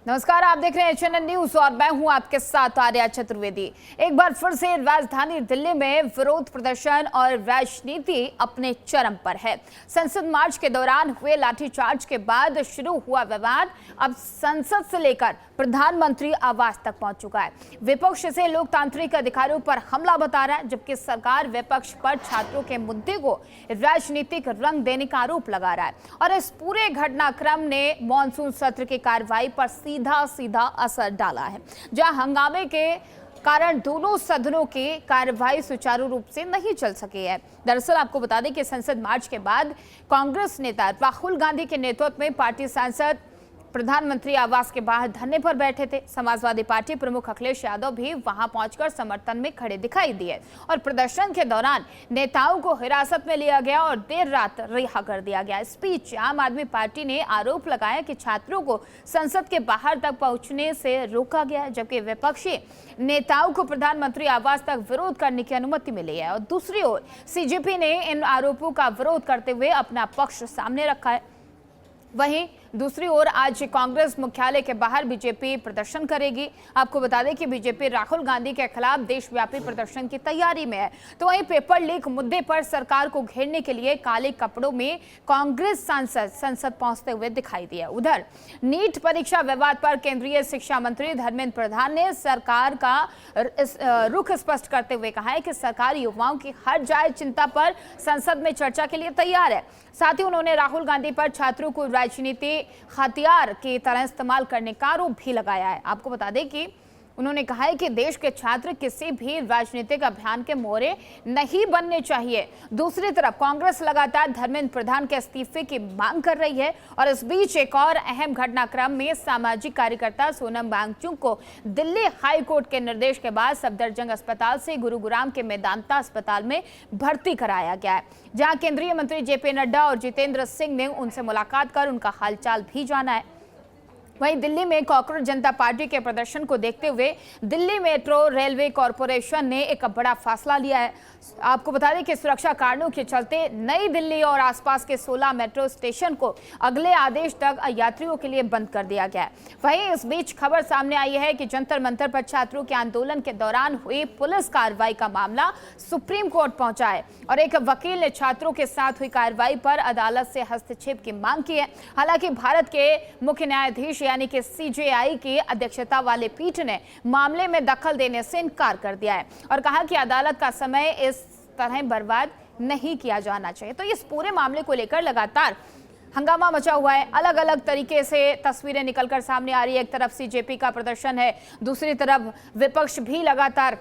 नमस्कार, आप देख रहे हैं एचएनएन न्यूज और मैं हूं आपके साथ आर्या चतुर्वेदी। एक बार फिर से राजधानी दिल्ली में विरोध प्रदर्शन और राजनीति अपने चरम पर है। संसद मार्च के दौरान हुए लाठीचार्ज के बाद शुरू हुआ विवाद अब संसद से लेकर प्रधानमंत्री आवास तक पहुंच चुका है। विपक्ष इसे लोकतांत्रिक अधिकारों पर हमला बता रहा है, जबकि सरकार विपक्ष पर छात्रों के मुद्दे को राजनीतिक रंग देने का आरोप लगा रहा है। और इस पूरे घटनाक्रम ने मॉनसून सत्र की कार्रवाई पर सीधा असर डाला है, जहां हंगामे के कारण दोनों सदनों की कार्यवाही सुचारू रूप से नहीं चल सकी है। दरअसल आपको बता दें कि संसद मार्च के बाद कांग्रेस नेता राहुल गांधी के नेतृत्व में पार्टी सांसद प्रधानमंत्री आवास के बाहर धरने पर बैठे थे। समाजवादी पार्टी प्रमुख अखिलेश यादव भी वहां पहुंचकर समर्थन में खड़े दिखाई दिए और प्रदर्शन के दौरान नेताओं को हिरासत में लिया गया और देर रात रिहा कर दिया गया। इस बीच आम आदमी पार्टी ने आरोप लगाया कि छात्रों को संसद के बाहर तक पहुंचने से रोका गया, जबकि विपक्षी नेताओं को प्रधानमंत्री आवास तक विरोध करने की अनुमति मिली है। और दूसरी ओर सीजेपी ने इन आरोपों का विरोध करते हुए अपना पक्ष सामने रखा है। वहीं दूसरी ओर आज कांग्रेस मुख्यालय के बाहर बीजेपी प्रदर्शन करेगी। आपको बता दें कि बीजेपी राहुल गांधी के खिलाफ देशव्यापी प्रदर्शन की तैयारी में है। तो वहीं पेपर लीक मुद्दे पर सरकार को घेरने के लिए काले कपड़ों में कांग्रेस सांसद संसद पहुंचते हुए दिखाई दिए। उधर नीट परीक्षा विवाद पर केंद्रीय शिक्षा मंत्री धर्मेंद्र प्रधान ने सरकार का रुख स्पष्ट करते हुए कहा है कि सरकार युवाओं की हर जायज चिंता पर संसद में चर्चा के लिए तैयार है। साथ ही उन्होंने राहुल गांधी पर छात्रों को राजनीति हथियार की तरह इस्तेमाल करने का आरोप भी लगाया है। आपको बता दें कि उन्होंने कहा है कि देश के छात्र किसी भी राजनीतिक अभियान के मोहरे नहीं बनने चाहिए। दूसरी तरफ कांग्रेस लगातार धर्मेंद्र प्रधान के इस्तीफे की मांग कर रही है। और इस बीच एक और अहम घटनाक्रम में सामाजिक कार्यकर्ता सोनम वांगचुक को दिल्ली हाई कोर्ट के निर्देश के बाद सफदरजंग अस्पताल से गुरुग्राम के मेदांता अस्पताल में भर्ती कराया गया है, जहां केंद्रीय मंत्री जेपी नड्डा और जितेंद्र सिंह ने उनसे मुलाकात कर उनका हालचाल भी जाना है। वहीं दिल्ली में कॉकरोच जनता पार्टी के प्रदर्शन को देखते हुए दिल्ली मेट्रो रेलवे कॉरपोरेशन ने एक बड़ा फैसला लिया है। आपको बता दें कि सुरक्षा कारणों के चलते नई दिल्ली और आसपास के 16 मेट्रो स्टेशन को अगले आदेश तक यात्रियों के लिए बंद कर दिया गया है। वहीं इस बीच खबर सामने आई है कि जंतर मंतर पर छात्रों के आंदोलन के दौरान हुई पुलिस कार्रवाई का मामला सुप्रीम कोर्ट पहुंचा है और एक वकील ने छात्रों के साथ हुई कार्रवाई पर अदालत से हस्तक्षेप की मांग की है। हालांकि भारत के मुख्य न्यायाधीश यानी कि सीजेआई की अध्यक्षता वाले पीठ ने मामले में दखल देने से इनकार कर दिया है और कहा कि अदालत का समय इस तरह बर्बाद नहीं किया जाना चाहिए। तो इस पूरे मामले को लेकर लगातार हंगामा मचा हुआ है। अलग अलग तरीके से तस्वीरें निकलकर सामने आ रही है। एक तरफ सीजेपी का प्रदर्शन है, दूसरी तरफ विपक्ष भी लगातार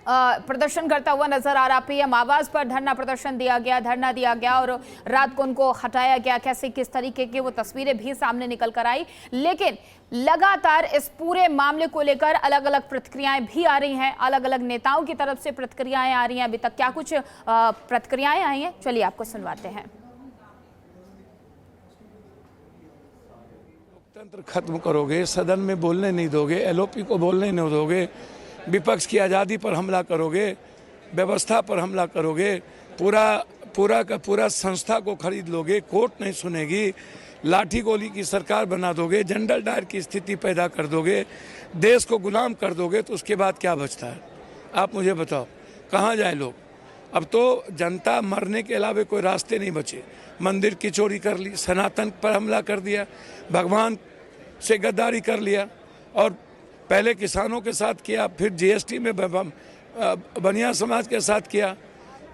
प्रदर्शन करता हुआ नजर आ रहा। पीएम आवास पर धरना दिया गया और रात को उनको हटाया गया। कैसे किस तरीके की वो तस्वीरें भी सामने निकल कर आई। लेकिन लगातार इस पूरे मामले को लेकर अलग अलग प्रतिक्रियाएं भी आ रही हैं, अलग अलग नेताओं की तरफ से प्रतिक्रियाएं आ रही हैं। अभी तक क्या कुछ प्रतिक्रियाएं आई हैं, चलिए आपको सुनवाते हैं। लोकतंत्र खत्म करोगे, सदन में बोलने नहीं दोगे, एलओपी को बोलने नहीं दोगे, विपक्ष की आज़ादी पर हमला करोगे, व्यवस्था पर हमला करोगे, पूरा का पूरा संस्था को खरीद लोगे, कोर्ट नहीं सुनेगी, लाठी गोली की सरकार बना दोगे, जनरल डायर की स्थिति पैदा कर दोगे, देश को गुलाम कर दोगे, तो उसके बाद क्या बचता है? आप मुझे बताओ, कहाँ जाए लोग? अब तो जनता मरने के अलावा कोई रास्ते नहीं बचे। मंदिर की चोरी कर ली, सनातन पर हमला कर दिया, भगवान से गद्दारी कर लिया और पहले किसानों के साथ किया, फिर जीएसटी में बनिया समाज के साथ किया,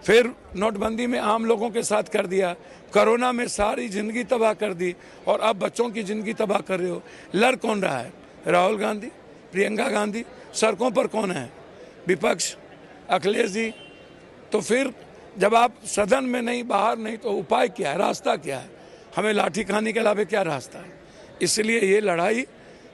फिर नोटबंदी में आम लोगों के साथ कर दिया, कोरोना में सारी जिंदगी तबाह कर दी और अब बच्चों की जिंदगी तबाह कर रहे हो। लड़ कौन रहा है? राहुल गांधी, प्रियंका गांधी। सड़कों पर कौन है? विपक्ष, अखिलेश जी। तो फिर जब आप सदन में नहीं, बाहर नहीं, तो उपाय क्या है? रास्ता क्या है? हमें लाठी खाने के अलावा क्या रास्ता है? इसलिए ये लड़ाई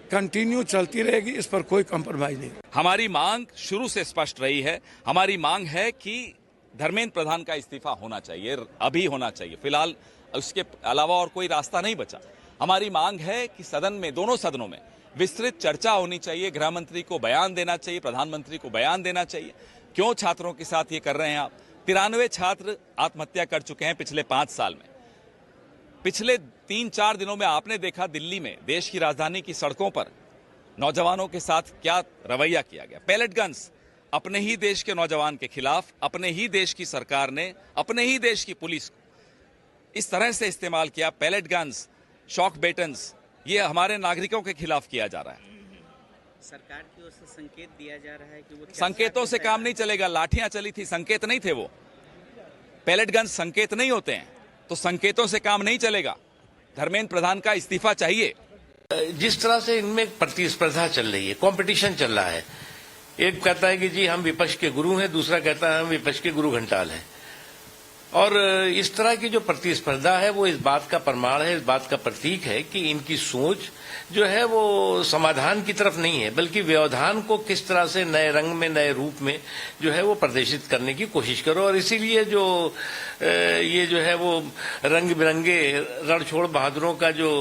कंटिन्यू चलती रहेगी, इस पर कोई कॉम्प्रोमाइज नहीं। हमारी मांग शुरू से स्पष्ट रही है। हमारी मांग है कि धर्मेंद्र प्रधान का इस्तीफा होना चाहिए, अभी होना चाहिए। फिलहाल उसके अलावा और कोई रास्ता नहीं बचा। हमारी मांग है कि सदन में, दोनों सदनों में विस्तृत चर्चा होनी चाहिए। गृह मंत्री को बयान देना चाहिए, प्रधानमंत्री को बयान देना चाहिए। क्यों छात्रों के साथ ये कर रहे हैं आप? 93 छात्र आत्महत्या कर चुके हैं पिछले 5 साल में। पिछले 3-4 दिनों में आपने देखा दिल्ली में, देश की राजधानी की सड़कों पर नौजवानों के साथ क्या रवैया किया गया। पैलेट गन्स अपने ही देश के नौजवान के खिलाफ, अपने ही देश की सरकार ने अपने ही देश की पुलिस को इस तरह से इस्तेमाल किया। पैलेट गन्स, शॉक बेटन्स, ये हमारे नागरिकों के खिलाफ किया जा रहा है। सरकार की ओर से संकेत दिया जा रहा है कि वो संकेतों से काम नहीं चलेगा। लाठियां चली थी, संकेत नहीं थे वो। पैलेट गन्स संकेत नहीं होते हैं, तो संकेतों से काम नहीं चलेगा। धर्मेंद्र प्रधान का इस्तीफा चाहिए। जिस तरह से इनमें प्रतिस्पर्धा चल रही है, कंपटीशन चल रहा है, एक कहता है कि जी हम विपक्ष के गुरु हैं, दूसरा कहता है हम विपक्ष के गुरु घंटाल हैं, और इस तरह की जो प्रतिस्पर्धा है वो इस बात का प्रमाण है, इस बात का प्रतीक है कि इनकी सोच जो है वो समाधान की तरफ नहीं है, बल्कि व्यवधान को किस तरह से नए रंग में, नए रूप में जो है वो प्रदर्शित करने की कोशिश करो। और इसीलिए जो ये जो है वो रंग बिरंगे रणछोड़ बहादुरों का जो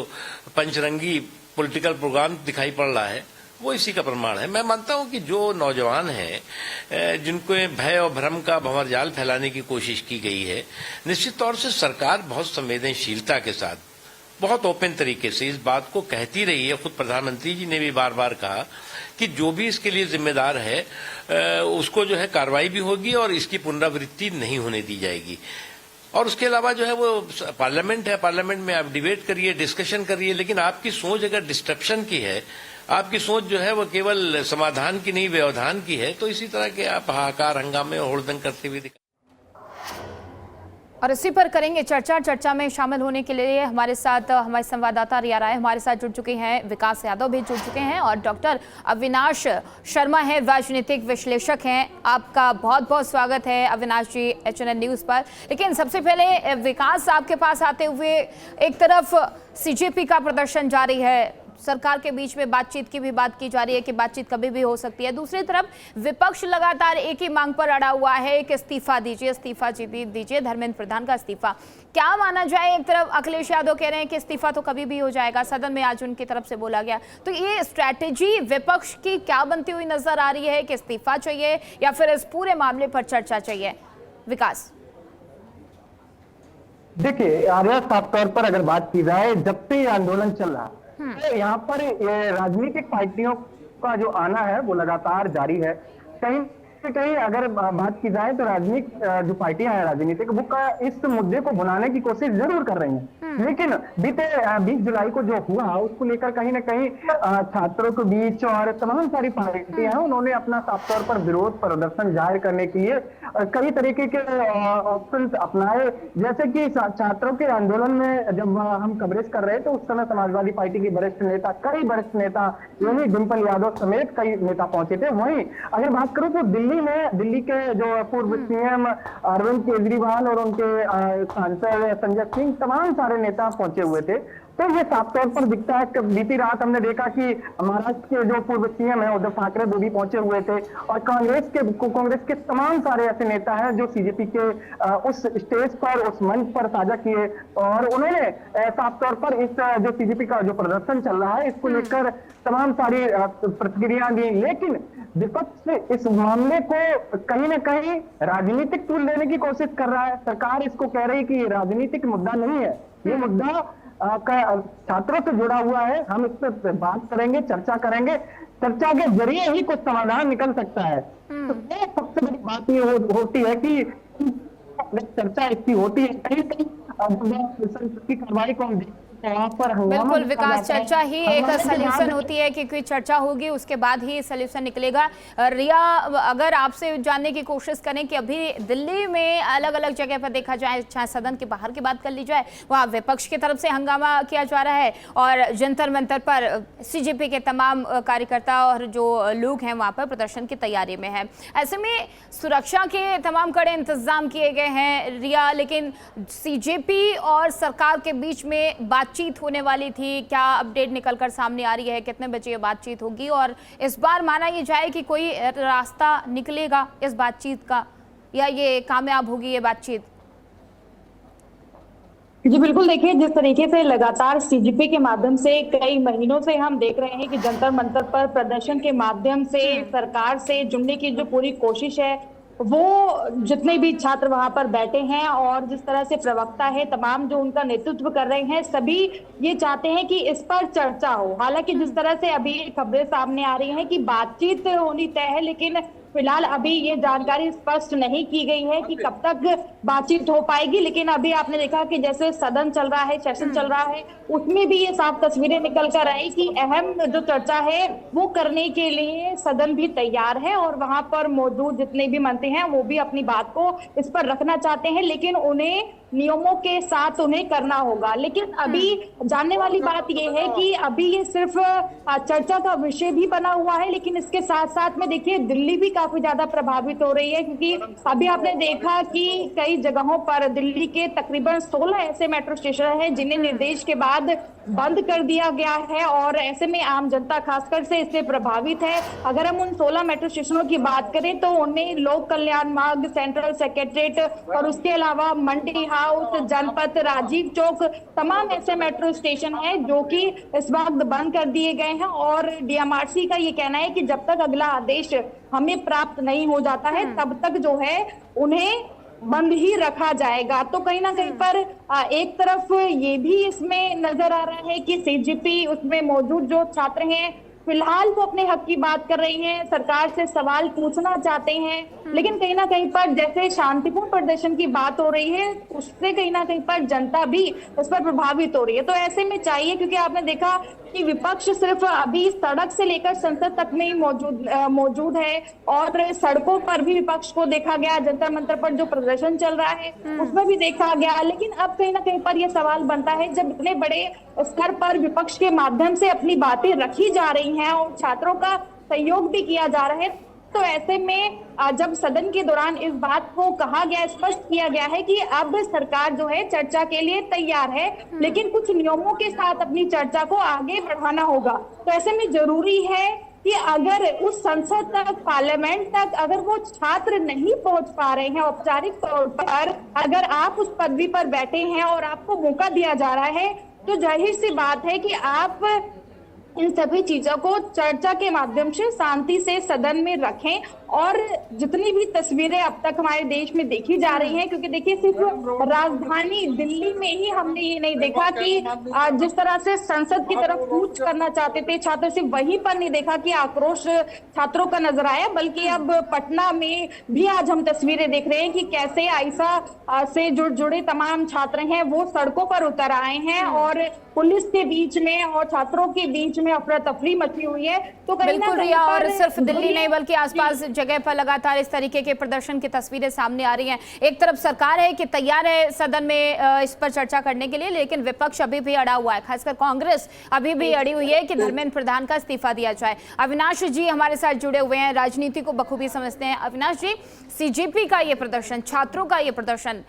पंचरंगी पॉलिटिकल प्रोग्राम दिखाई पड़ रहा है वो इसी का प्रमाण है। मैं मानता हूं कि जो नौजवान हैं जिनको भय और भ्रम का भंवरजाल फैलाने की कोशिश की गई है, निश्चित तौर से सरकार बहुत संवेदनशीलता के साथ, बहुत ओपन तरीके से इस बात को कहती रही है। खुद प्रधानमंत्री जी ने भी बार बार कहा कि जो भी इसके लिए जिम्मेदार है उसको जो है कार्रवाई भी होगी और इसकी पुनरावृत्ति नहीं होने दी जाएगी। और उसके अलावा जो है वो पार्लियामेंट है, पार्लियामेंट में आप डिबेट करिए, डिस्कशन करिए, लेकिन आपकी सोच अगर डिस्ट्रप्शन की है, आपकी सोच जो है वो केवल समाधान की नहीं व्यवधान की है, तो इसी तरह के आप हाहाकार हंगामे और होड़दंग करते हुए दिखाई। और इसी पर करेंगे चर्चा में शामिल होने के लिए हमारे साथ हमारे संवाददाता रिया राय हमारे साथ जुड़ चुके हैं, विकास यादव भी जुड़ चुके हैं और डॉक्टर अविनाश शर्मा हैं, राजनीतिक विश्लेषक हैं। आपका बहुत बहुत स्वागत है अविनाश जी HNN न्यूज़ पर। लेकिन सबसे पहले विकास आपके पास आते हुए, एक तरफ CJP का प्रदर्शन जारी है, सरकार के बीच में बातचीत की भी बात की जा रही है कि बातचीत कभी भी हो सकती है। दूसरी तरफ विपक्ष लगातार एक ही मांग पर अड़ा हुआ है कि इस्तीफा दीजिए धर्मेंद्र प्रधान का इस्तीफा। क्या माना जाए, एक तरफ अखिलेश यादव कह रहे हैं कि इस्तीफा तो कभी भी हो जाएगा, सदन में आज उनकी तरफ से बोला गया, तो ये स्ट्रैटेजी विपक्ष की क्या बनती हुई नजर आ रही है कि इस्तीफा चाहिए या फिर इस पूरे मामले पर चर्चा चाहिए? विकास देखिए आर्या, साफ तौर पर अगर बात की जाए, जब से आंदोलन चल रहा तो यहाँ पर राजनीतिक पार्टियों का जो आना है वो लगातार जारी है। कहीं न कहीं अगर बात की जाए तो जो पार्टियां हैं राजनीतिक, वो इस मुद्दे को भुनाने की कोशिश जरूर कर रही हैं, लेकिन बीते 20 जुलाई को जो हुआ उसको लेकर कहीं न कहीं छात्रों के बीच और तमाम सारी पार्टियां हैं, उन्होंने अपना साफ तौर पर विरोध प्रदर्शन जाहिर करने के लिए कई तरीके के ऑप्शन अपनाए। जैसे कि छात्रों के आंदोलन में जब हम कवरेज कर रहे थे उस समय समाजवादी पार्टी के कई वरिष्ठ नेता यानी डिम्पल यादव समेत कई नेता पहुंचे थे। वहीं अगर बात करूं तो दिल्ली के जो पूर्व CM अरविंद केजरीवाल और उनके सांसद संजय सिंह, तमाम सारे नेता पहुंचे हुए थे। तो ये साफ तौर पर दिखता है कि बीती रात हमने देखा कि महाराष्ट्र के जो पूर्व CM है उद्धव ठाकरे, वो भी पहुंचे हुए थे, और कांग्रेस के तमाम सारे ऐसे नेता हैं जो CJP के उस स्टेज पर, उस मंच पर साझा किए, और उन्होंने साफ तौर पर इस जो CJP का जो प्रदर्शन चल रहा है इसको लेकर तमाम सारी प्रतिक्रिया दी। लेकिन विपक्ष इस मामले को कहीं न कहीं राजनीतिक टूल देने की कोशिश कर रहा है। सरकार इसको कह रही कि ये राजनीतिक मुद्दा नहीं है, ये मुद्दा छात्रों से जुड़ा हुआ है, हम इस पर बात करेंगे, चर्चा करेंगे, चर्चा के जरिए ही कुछ समाधान निकल सकता है। तो ये सबसे बड़ी बात ये होती है कि चर्चा इसकी होती है, कहीं की कार्रवाई को हम वहाँ पर बिल्कुल विकास, चर्चा ही एक सल्यूशन होती है, क्योंकि चर्चा होगी उसके बाद ही सल्यूशन निकलेगा। रिया, अगर आपसे जानने की कोशिश करें कि अभी दिल्ली में अलग अलग जगह पर देखा जाए, चाहे सदन के बाहर की बात कर ली जाए, वहाँ विपक्ष की तरफ से हंगामा किया जा रहा है और जंतर मंतर पर CJP के तमाम कार्यकर्ता और जो लोग हैं वहाँ पर प्रदर्शन की तैयारी में है। ऐसे में सुरक्षा के तमाम कड़े इंतजाम किए गए हैं रिया, लेकिन CJP और सरकार के बीच में बातचीत होने वाली थी, क्या अपडेट निकलकर सामने आ रही है, कितने बजे ये बातचीत होगी और इस बार माना ये जाए कि कोई रास्ता निकलेगा इस बातचीत का या ये कामयाब होगी ये बातचीत? जी बिल्कुल, देखिए जिस तरीके से लगातार CJP के माध्यम से कई महीनों से हम देख रहे हैं कि जंतर मंतर पर प्रदर्शन के माध्यम से सरकार से जुड़ने की जो पूरी कोशिश है वो जितने भी छात्र वहां पर बैठे हैं और जिस तरह से प्रवक्ता है, तमाम जो उनका नेतृत्व कर रहे हैं, सभी ये चाहते हैं कि इस पर चर्चा हो। हालांकि जिस तरह से अभी खबरें सामने आ रही हैं कि बातचीत होनी तय है, लेकिन फिलहाल अभी ये जानकारी स्पष्ट नहीं की गई है कि कब तक बातचीत हो पाएगी। लेकिन अभी आपने देखा कि जैसे सदन चल रहा है, सेशन चल रहा है, उसमें भी ये साफ तस्वीरें निकल कर आई कि अहम जो चर्चा है वो करने के लिए सदन भी तैयार है और वहां पर मौजूद जितने भी मंत्री हैं वो भी अपनी बात को इस पर रखना चाहते हैं, लेकिन उन्हें नियमों के साथ उन्हें करना होगा। लेकिन अभी जानने वाली बात यह है कि अभी ये सिर्फ चर्चा का विषय भी बना हुआ है, लेकिन इसके साथ साथ में देखिए दिल्ली भी काफी ज्यादा प्रभावित हो रही है, क्योंकि अभी आपने देखा कि कई जगहों पर दिल्ली के तकरीबन 16 ऐसे मेट्रो स्टेशन हैं जिन्हें निर्देश के बाद बंद कर दिया गया है और ऐसे में आम जनता खासकर से इससे प्रभावित है। अगर हम उन 16 मेट्रो स्टेशनों की बात करें तो उनमें लोक कल्याण मार्ग, सेंट्रल सेक्रेटरीट और उसके अलावा मंडी हाउस, जनपथ, राजीव चौक, तमाम ऐसे मेट्रो स्टेशन हैं जो कि इस वक्त बंद कर दिए गए हैं। और डीएमआरसी का ये कहना है कि जब तक अगला आदेश हमें प्राप्त नहीं हो जाता है तब तक जो है उन्हें बंद ही रखा जाएगा। तो कहीं ना कहीं पर एक तरफ ये भी इसमें नजर आ रहा है कि सीजीपी उसमें मौजूद जो छात्र हैं फिलहाल वो अपने हक की बात कर रही हैं, सरकार से सवाल पूछना चाहते हैं, लेकिन कहीं ना कहीं पर जैसे शांतिपूर्ण प्रदर्शन की बात हो रही है उससे कहीं ना कहीं पर जनता भी उस पर प्रभावित हो रही है। तो ऐसे में चाहिए, क्योंकि आपने देखा कि विपक्ष सिर्फ अभी सड़क से लेकर संसद तक में ही मौजूद है और सड़कों पर भी विपक्ष को देखा गया, जंतर मंतर पर जो प्रदर्शन चल रहा है उसमें भी देखा गया। लेकिन अब कहीं ना कहीं पर यह सवाल बनता है, जब इतने बड़े स्तर पर विपक्ष के माध्यम से अपनी बातें रखी जा रही हैं और छात्रों का सहयोग भी किया जा रहा है, तो ऐसे में जब सदन के दौरान इस बात को कहा गया, स्पष्ट किया गया है कि अब सरकार जो है चर्चा के लिए तैयार है, लेकिन कुछ नियमों के साथ अपनी चर्चा को आगे बढ़ाना होगा। तो ऐसे में जरूरी है कि अगर उस संसद तक, पार्लियामेंट तक अगर वो छात्र नहीं पहुंच पा रहे हैं औपचारिक तौर पर, अगर आप उस पदवी पर बैठे हैं और आपको मौका दिया जा रहा है, तो जाहिर सी बात है कि आप इन सभी चीजों को चर्चा के माध्यम से शांति से सदन में रखें। और जितनी भी तस्वीरें अब तक हमारे देश में देखी जा रही हैं, क्योंकि देखिए सिर्फ राजधानी दिल्ली में ही हमने ये नहीं देखा कि जिस तरह से संसद की तरफ कूच करना चाहते थे छात्र, सिर्फ वहीं पर नहीं देखा कि आक्रोश छात्रों का नजर आया, बल्कि अब पटना में भी आज हम तस्वीरें देख रहे हैं कि कैसे आईसा से जुड़े तमाम छात्र हैं वो सड़कों पर उतर आए हैं और पुलिस के बीच में और छात्रों के बीच में अफरा तफरी मची हुई है। तो कहीं ना कहीं और सिर्फ दिल्ली नहीं बल्कि आसपास जगह पर लगातार इस तरीके के प्रदर्शन की तस्वीरें सामने आ रही हैं। एक तरफ सरकार है कि तैयार है सदन में इस पर चर्चा करने के लिए, लेकिन विपक्ष अभी भी अड़ा हुआ है, खासकर कांग्रेस अभी भी अड़ी हुई है कि धर्मेंद्र प्रधान का इस्तीफा दिया जाए। अविनाश जी हमारे साथ जुड़े हुए हैं, राजनीति को बखूबी समझते हैं। अविनाश जी, सीजेपी का ये प्रदर्शन, छात्रों का ये प्रदर्शन,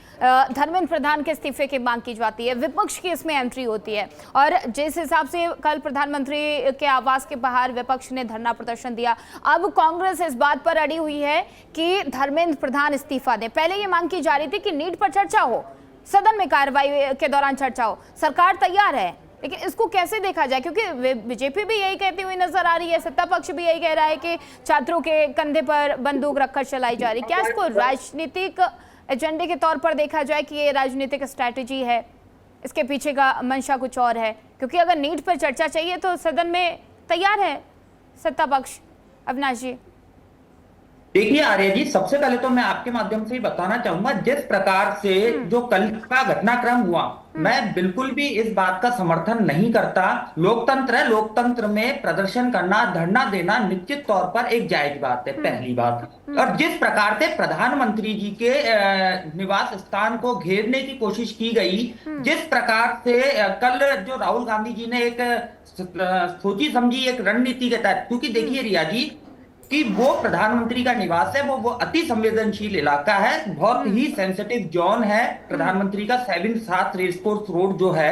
धर्मेंद्र प्रधान के इस्तीफे की मांग की जाती है, विपक्ष की इसमें एंट्री होती है और जिस हिसाब से कल प्रधानमंत्री के आवास के बाहर विपक्ष ने धरना प्रदर्शन दिया, अब कांग्रेस इस बात पर अड़ी हुई है कि धर्मेंद्र प्रधान इस्तीफा दें। पहले ये मांग की जा रही थी कि नीट पर चर्चा हो, सदन में कार्रवाई के दौरान चर्चा हो, सरकार तैयार है, लेकिन इसको कैसे देखा जाए? क्योंकि बीजेपी भी यही कहती हुई नजर आ रही है, सत्ता पक्ष भी यही कह रहा है कि छात्रों के कंधे पर बंदूक रखकर चलाई जा रही। क्या इसको राजनीतिक एजेंडे के तौर पर देखा जाए कि ये राजनीतिक स्ट्रैटेजी है, इसके पीछे का मंशा कुछ और है? क्योंकि अगर नीट पर चर्चा चाहिए तो सदन में तैयार है सत्ता पक्ष। अविनाश जी, देखिए आर्य जी, सबसे पहले तो मैं आपके माध्यम से ही बताना चाहूंगा, जिस प्रकार से जो कल का घटनाक्रम हुआ, मैं बिल्कुल भी इस बात का समर्थन नहीं करता। लोकतंत्र है, लोकतंत्र में प्रदर्शन करना, धरना देना निश्चित तौर पर एक जायज बात है, पहली बात। और जिस प्रकार से प्रधानमंत्री जी के निवास स्थान को घेरने की कोशिश की गई, जिस प्रकार से कल जो राहुल गांधी जी ने एक सोची समझी एक रणनीति के तहत, क्योंकि देखिए रिया जी कि वो प्रधानमंत्री का निवास है, वो अति संवेदनशील इलाका है, बहुत ही सेंसिटिव जोन है प्रधानमंत्री का 7 रेसकोर्स रोड जो है।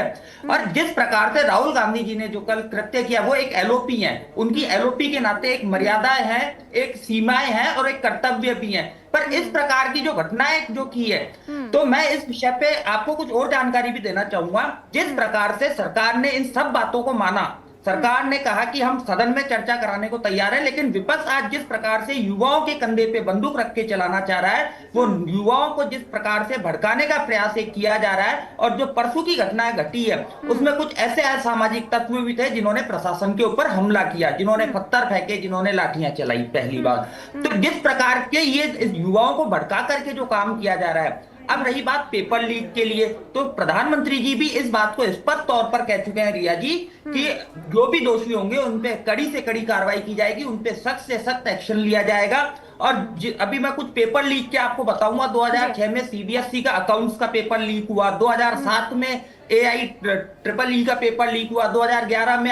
और जिस प्रकार से राहुल गांधी जी ने जो कल कृत्य किया, वो एक एलओपी है, उनकी एलओपी के नाते एक मर्यादाएं हैं, एक सीमाएं हैं और एक कर्तव्य भी है। पर इस प्रकार की जो घटनाएं जो की है, तो मैं इस विषय पे आपको कुछ और जानकारी भी देना चाहूंगा। जिस प्रकार से सरकार ने इन सब बातों को माना, सरकार ने कहा कि हम सदन में चर्चा कराने को तैयार है, लेकिन विपक्ष आज जिस प्रकार से युवाओं के कंधे पे बंदूक रख के चलाना चाह रहा है, वो युवाओं को जिस प्रकार से भड़काने का प्रयास किया जा रहा है, और जो परसों की घटनाएं घटी है उसमें कुछ ऐसे असामाजिक तत्व भी थे जिन्होंने प्रशासन के ऊपर हमला किया, जिन्होंने पत्थर फेंके, जिन्होंने लाठियां चलाई पहली बार। तो जिस प्रकार के ये युवाओं को भड़का करके जो काम किया जा रहा है। अब रही बात पेपर लीक के लिए, तो प्रधानमंत्री जी भी इस बात को स्पष्ट तौर पर कह चुके हैं रिया जी कि जो भी दोषी होंगे उन पे कड़ी से कड़ी कार्रवाई की जाएगी, उन पे सख्त से सख्त एक्शन लिया जाएगा। और अभी मैं कुछ पेपर लीक के आपको बताऊंगा। 2006 में सीबीएसई का अकाउंट्स का पेपर लीक हुआ, 2007 में AIEEE का पेपर लीक हुआ, 2011 में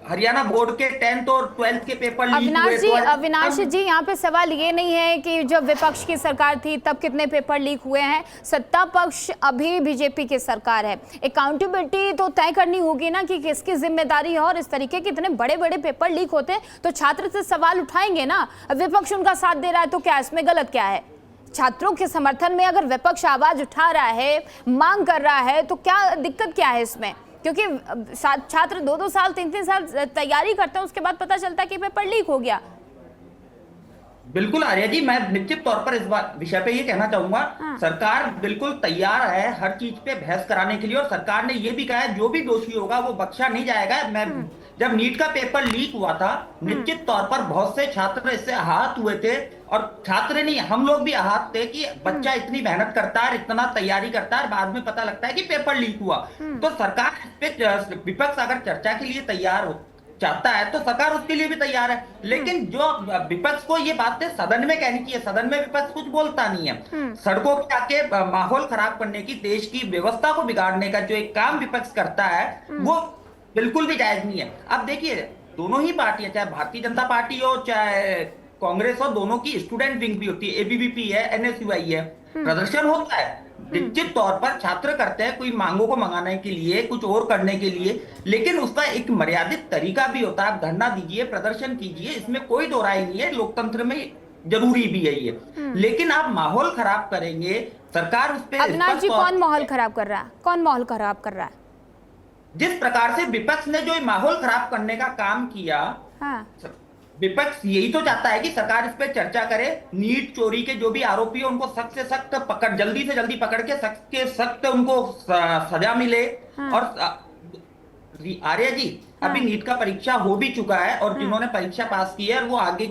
हरियाणा बोर्ड के 10th और 12th के पेपर लीक हुए। अविनाश जी, यहाँ पे सवाल ये नहीं है कि जब विपक्ष की सरकार थी तब कितने पेपर लीक हुए हैं, सत्ता पक्ष अभी बीजेपी की सरकार है, अकाउंटेबिलिटी तो तय करनी होगी ना कि किसकी जिम्मेदारी है। और इस तरीके के इतने बड़े बड़े पेपर लीक होते हैं तो छात्र से सवाल उठाएंगे ना। विपक्ष उनका साथ दे रहा है तो क्या इसमें गलत क्या है? छात्रों के समर्थन में अगर विपक्ष आवाज उठा रहा है, मांग कर रहा है, तो क्या दिक्कत क्या है इसमें? क्योंकि छात्र 2-2 साल 3-3 साल तैयारी करते हैं, उसके बाद पता चलता है कि पेपर लीक हो गया। बिल्कुल आर्या जी, मैं निश्चित तौर पर इस विषय पे ये कहना चाहूंगा, सरकार बिल्कुल तैयार है हर चीज पे बहस कराने के लिए, और सरकार ने ये भी कहा है जो भी दोषी होगा वो बख्शा नहीं जाएगा। जब नीट का पेपर लीक हुआ था, निश्चित तौर पर बहुत से छात्र इससे आहत हुए थे, और छात्र नहीं, हम लोग भी आहत थे कि बच्चा इतनी मेहनत करता है, इतना तैयारी करता है, बाद में पता लगता है कि पेपर लीक हुआ। तो सरकार इस पे, विपक्ष अगर चर्चा के लिए तैयार चाहता है तो सरकार उसके लिए भी तैयार है, लेकिन जो विपक्ष को ये बातें सदन में कहनी चाहिए, सदन में विपक्ष कुछ बोलता नहीं है। सड़कों पे आके माहौल खराब करने की, देश की व्यवस्था को बिगाड़ने का जो एक काम विपक्ष करता है वो बिल्कुल भी जायज नहीं है। अब देखिए, दोनों ही पार्टियां, चाहे भारतीय जनता पार्टी हो चाहे कांग्रेस हो, दोनों की स्टूडेंट विंग भी होती है, ABVP है, NSUI है, प्रदर्शन होता है। निश्चित तौर पर छात्र करते हैं कोई मांगों को मंगाने के लिए, कुछ और करने के लिए, लेकिन उसका एक मर्यादित तरीका भी होता है। आप धरना दीजिए, प्रदर्शन कीजिए, इसमें कोई दो राय नहीं है, लोकतंत्र में जरूरी भी है ये। लेकिन आप माहौल खराब करेंगे, सरकार उस पर। अविनाश जी, कौन माहौल खराब कर रहा है? कौन माहौल खराब कर रहा है? जिस प्रकार से विपक्ष ने जो माहौल खराब करने का काम किया, विपक्ष यही तो चाहता है कि सरकार इस पे चर्चा करे, नीट चोरी के जो भी आरोपी है उनको सख्त से सख्त पकड़, जल्दी से जल्दी पकड़ के सख्त उनको सजा मिले। और आर्या जी, अभी नीट का परीक्षा हो भी चुका है, और जिन्होंने परीक्षा पास की है वो आगे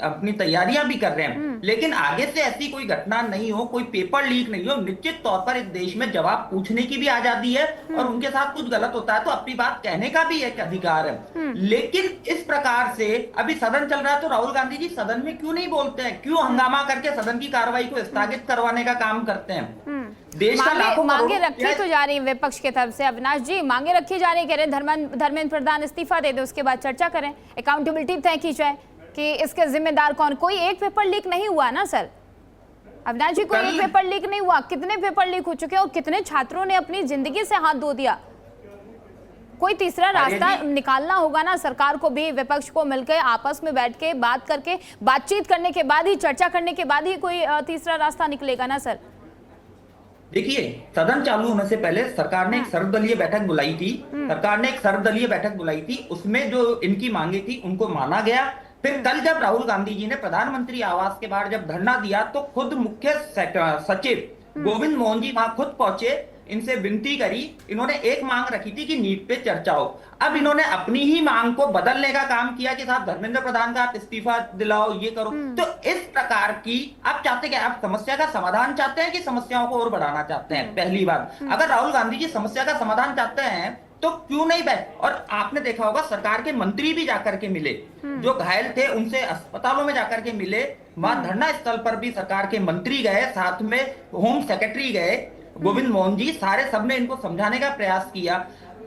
अपनी तैयारियां भी कर रहे हैं, लेकिन आगे से ऐसी कोई घटना नहीं हो, कोई पेपर लीक नहीं हो। निश्चित तौर पर इस देश में जवाब पूछने की भी आजादी है, और उनके साथ कुछ गलत होता है तो अपनी बात कहने का भी एक अधिकार है। लेकिन इस प्रकार से अभी सदन चल रहा है तो राहुल गांधी जी सदन में क्यों नहीं बोलते हैं, क्यों हंगामा करके सदन की कार्रवाई को स्थगित करवाने का काम करते हैं? देश का मांगे रखी तो जा रही विपक्ष की तरफ से। अविनाश जी, मांगे रखी जा रही, कह रहे धर्मेंद्र प्रधान इस्तीफा दे दे, उसके बाद चर्चा करें, अकाउंटेबिलिटी तय की जाए कि इसके जिम्मेदार कौन। कोई एक पेपर लीक नहीं हुआ ना सर? अविनाश जी, कोई एक पेपर लीक नहीं हुआ, कितने पेपर लीक हो चुके हैं और कितने छात्रों ने अपनी जिंदगी से हाथ धो दिया? कोई तीसरा रास्ता निकालना होगा ना सरकार को भी, विपक्ष को मिलकर आपस में बैठ के बात करके, बातचीत करने के बाद ही, चर्चा करने के बाद ही कोई तीसरा रास्ता निकलेगा ना सर? देखिए, सदन चालू होने से पहले सरकार ने एक सर्वदलीय बैठक बुलाई थी, उसमें जो इनकी मांगे थी उनको माना गया। फिर कल जब राहुल गांधी जी ने प्रधानमंत्री आवास के बाहर जब धरना दिया तो खुद मुख्य सचिव गोविंद मोहन जी वहां खुद पहुंचे, इनसे विनती करी। इन्होंने एक मांग रखी थी कि नीट पे चर्चा हो। अब इन्होंने अपनी ही मांग को बदलने का काम किया कि साहब धर्मेंद्र प्रधान का आप इस्तीफा दिलाओ, ये करो। तो इस प्रकार की आप चाहते क्या? आप समस्या का समाधान चाहते हैं कि समस्याओं को और बढ़ाना चाहते हैं? पहली बात, अगर राहुल गांधी जी समस्या का समाधान चाहते हैं तो क्यों नहीं बैठ। और आपने देखा होगा सरकार के मंत्री भी जाकर के मिले, जो घायल थे उनसे अस्पतालों में जाकर के मिले, वहां धरना स्थल पर भी सरकार के मंत्री गए, साथ में होम सेक्रेटरी गए, गोविंद मोहन जी, सारे सबने इनको समझाने का प्रयास किया।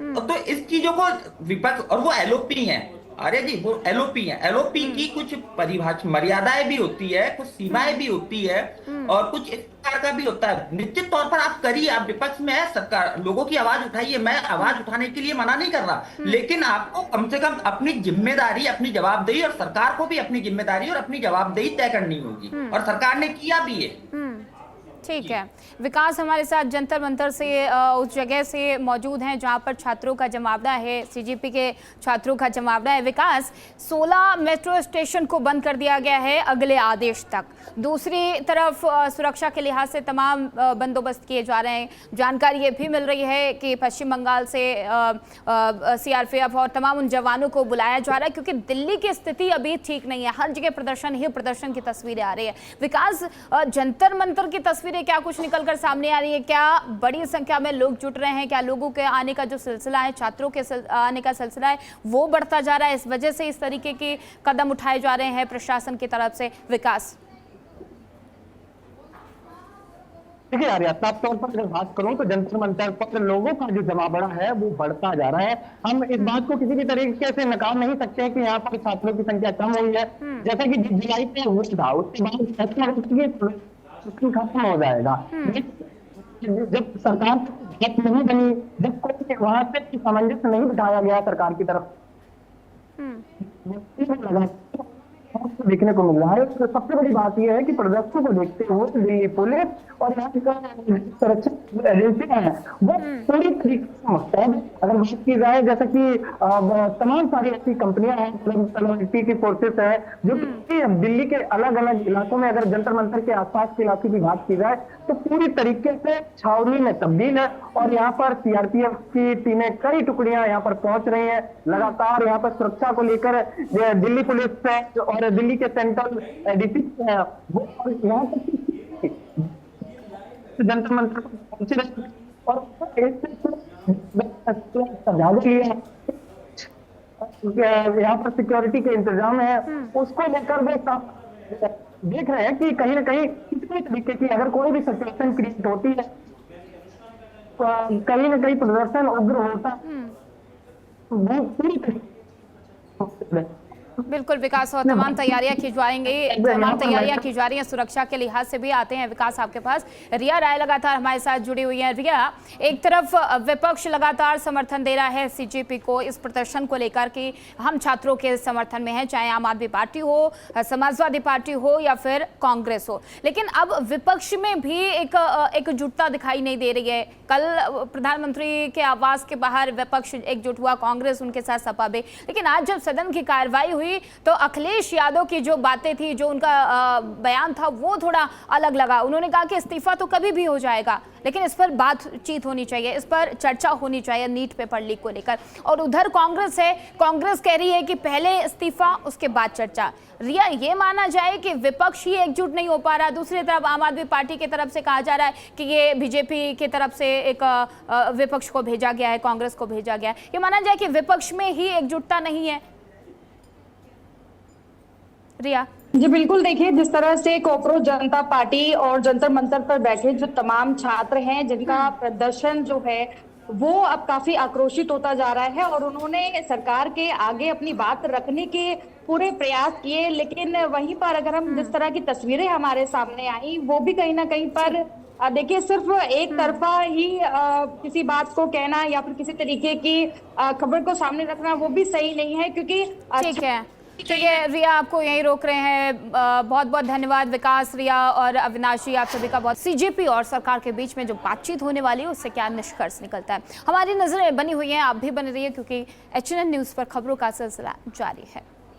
तो इस चीजों को विपक्ष, और वो एलओपी हैं, अरे जी वो एलओपी है, एलओपी की कुछ परिभाषा मर्यादाएं भी होती है, कुछ सीमाएं भी होती है, और कुछ इस प्रकार का भी होता है। निश्चित तौर पर आप करिए, आप विपक्ष में है, सरकार लोगों की आवाज उठाइए, मैं आवाज उठाने के लिए मना नहीं कर रहा, लेकिन आपको कम से कम अपनी जिम्मेदारी, अपनी जवाबदेही, और सरकार को भी अपनी जिम्मेदारी और अपनी जवाबदेही तय करनी होगी, और सरकार ने किया भी है। ठीक है, विकास हमारे साथ जंतर मंतर से उस जगह से मौजूद हैं जहां पर छात्रों का जमावड़ा है, सीजीपी के छात्रों का जमावड़ा है। विकास, 16 मेट्रो स्टेशन को बंद कर दिया गया है अगले आदेश तक। दूसरी तरफ सुरक्षा के लिहाज से तमाम बंदोबस्त किए जा रहे हैं। जानकारी ये भी मिल रही है कि पश्चिम बंगाल से सीआरपीएफ और तमाम उन जवानों को बुलाया जा रहा है, क्योंकि दिल्ली की स्थिति अभी ठीक नहीं है। हर जगह प्रदर्शन ही प्रदर्शन की तस्वीरें आ रही है। विकास, जंतर मंतर की तस्वीरें क्या कुछ निकल कर सामने आ रही है? क्या बड़ी संख्या में लोग जुट रहे हैं? क्या लोगों के आने का जो सिलसिला है, छात्रों के आने का सिलसिला है, वो बढ़ता जा रहा है? इस वजह से इस तरीके के कदम उठाए जा रहे हैं प्रशासन की तरफ से? विकास, देखिए आर्या, साफ तौर पर अगर बात करूं तो जंतर मंतर पर लोगों का जो जमावड़ा है वो बढ़ता जा रहा है। हम इस बात को किसी भी तरीके से नकार नहीं सकते हैं कि यहाँ पर छात्रों की संख्या कम हुई है। जैसा कि जुलाई में हुआ था, उसके बाद खत्म हो जाएगा। जब सरकार नहीं बनी, जब कोई वहां से सामंजस्य नहीं बिठाया गया सरकार की तरफ, देखने को मिल रहा है। तो सबसे बड़ी बात यह है कि प्रदर्शन को देखते हुए दिल्ली पुलिस और यहाँ की सुरक्षा एजेंसियां हैं वो पूरी तरीके से मुस्तैद। अगर बात की जाए, जैसा कि तमाम सारी ऐसी कंपनियां हैं, सिक्योरिटी की फोर्सेस है जो कि दिल्ली के अलग अलग इलाकों में, अगर जंतर मंतर के आसपास के इलाके की बात की जाए तो पूरी तरीके से छावनी में तब्दील है। और यहाँ पर सीआरपीएफ की टीमें, कई टुकड़ियां यहाँ पर पहुंच रही है लगातार। यहाँ पर सुरक्षा को लेकर दिल्ली पुलिस है और दिल्ली के सेंट्रल डीसी है वो यहाँ पर जंतर मंतर पहुंच रहे और यहाँ पर सिक्योरिटी के इंतजाम है, उसको लेकर वे देख रहे हैं कि कहीं ना कहीं किसी तरीके की अगर कोई भी सिचुएशन क्रिएट होती है, कहीं ना कहीं प्रदर्शन उग्र होता वो पूरी तरीके। बिल्कुल विकास, और तमाम तैयारियां की जा रही हैं सुरक्षा के लिहाज से भी। आते हैं विकास आपके पास, रिया राय लगातार हमारे साथ जुड़ी हुई है। रिया, एक तरफ विपक्ष लगातार समर्थन दे रहा है सीजेपी को इस प्रदर्शन को लेकर कि हम छात्रों के समर्थन में हैं, चाहे आम आदमी पार्टी हो, समाजवादी पार्टी हो या फिर कांग्रेस हो, लेकिन अब विपक्ष में भी एकजुटता दिखाई नहीं दे रही है। कल प्रधानमंत्री के आवास के बाहर विपक्ष एकजुट हुआ, कांग्रेस उनके साथ सपा भी, लेकिन आज जब सदन की कार्रवाई हुई तो अखिलेश यादव की जो बातें थी, जो उनका बयान था, वो थोड़ा अलग लगा। उन्होंने कहा कि इस्तीफा तो कभी भी हो जाएगा, लेकिन इस पर बातचीत होनी चाहिए, इस पर चर्चा होनी चाहिए नीट पेपर लीक को लेकर। और उधर कांग्रेस है, कांग्रेस कह रही है कि पहले इस्तीफा उसके बाद चर्चा। रिया, ये माना जाए कि विपक्ष ही एकजुट नहीं हो पा रहा, दूसरी तरफ आम आदमी पार्टी की तरफ से कहा जा रहा है कि ये बीजेपी की तरफ से एक विपक्ष को भेजा गया है, कांग्रेस को भेजा गया है। ये माना जाए कि विपक्ष में ही एकजुटता नहीं है? रिया जी बिल्कुल, देखिए जिस तरह से कॉकरोच जनता पार्टी और जंतर मंतर पर बैठे जो तमाम छात्र हैं, जिनका प्रदर्शन जो है वो अब काफी आक्रोशित होता जा रहा है और उन्होंने सरकार के आगे अपनी बात रखने के पूरे प्रयास किए, लेकिन वहीं पर अगर हम जिस तरह की तस्वीरें हमारे सामने आई वो भी कहीं ना कहीं पर देखिए सिर्फ एक तरफा ही किसी बात को कहना या फिर किसी तरीके की खबर को सामने रखना वो भी सही नहीं है, क्योंकि ठीक है रिया, आपको यहीं रोक रहे हैं। बहुत बहुत धन्यवाद विकास, रिया और अविनाशी, आप सभी का बहुत। सीजेपी और सरकार के बीच में जो बातचीत होने वाली है उससे क्या निष्कर्ष निकलता है, हमारी नजरें बनी हुई हैं, आप भी बने रहिए, क्योंकि HNN न्यूज़ पर खबरों का सिलसिला जारी है।